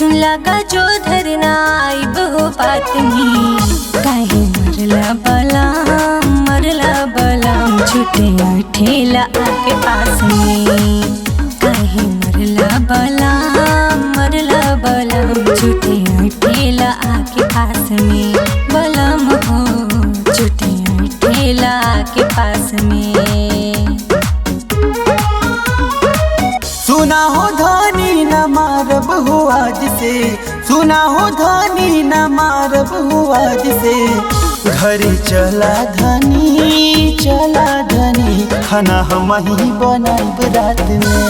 सुन लगा जो धरना आई बहु बात में काहे मरला बलम छुटे ठेला आके पास में काहे मरला बलम छुटे ठेला आके पास में बलम हो छुटे ठेला आके पास में। सुना हो धनी न मारब हो आज से, सुना हो धनी न मारब हो आज से। घरे चला धनी खाना हम ही बनाइब रात में।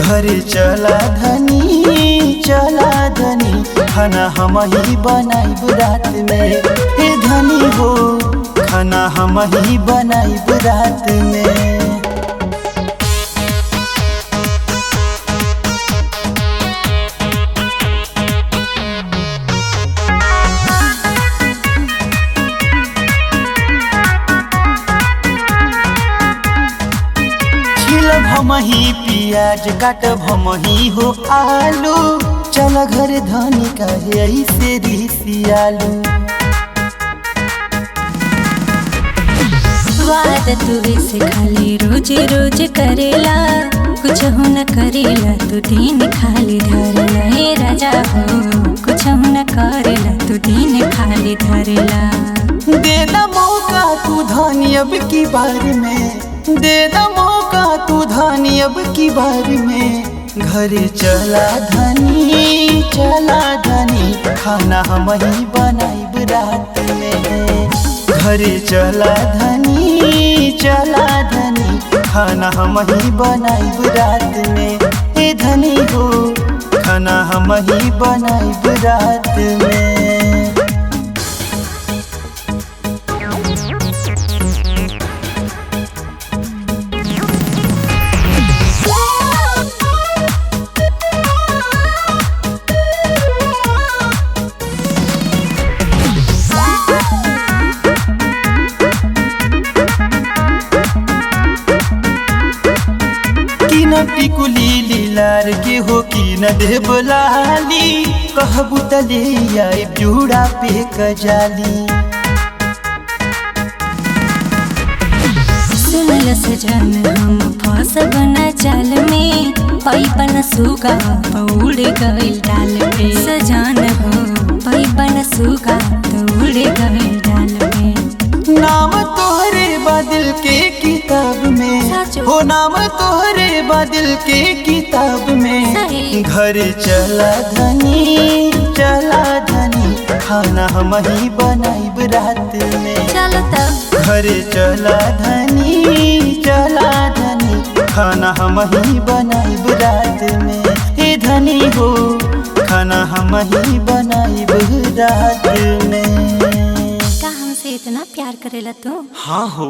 घरे चला धनी खाना हम ही बनाइब रात में। हे धनी हो खाना हम ही बनाइब रात में। हम ही प्याज काटब हम ही हो आलू। चल घर धनी कहे ऐसे रिसियालू। बात तू से खाली रोज रोज करेला कुछ हो न करेला तू दिन खाली धरेला। हे राजा हो कुछ हो न करेला तू दिन खाली धरेला। देना मौका तू धनी अब की बार में, देना मौका तू धनी अब की बार में। घरे चला धनी खाना हम ही बनाइब रात में। घरे चला धनी खाना हम ही बनाइब रात में। ए धनी हो खाना हम ही बनाइब रात में। टिकुली लीलार के हो की न देबलाली। कहबू तले आई जूड़ा पे कजाली। सुनल सजन हम फंसब न जाल में। पैबन सुगा उड़ गइल डाल पे। सजन हो पैबन सुगा उड़ गइल डाल पे। नाम तोहरे बादल के किताब में हो, नाम तोहरे बादल के किताब में। घरे चला धनी खाना हम ही बनाइब रात में। घरे चला धनी खाना हम ही बनाइब रात में। हे धनी हो खाना हम ही बनाइब रात में। का हमसे इतना प्यार करेला तू? हाँ हो।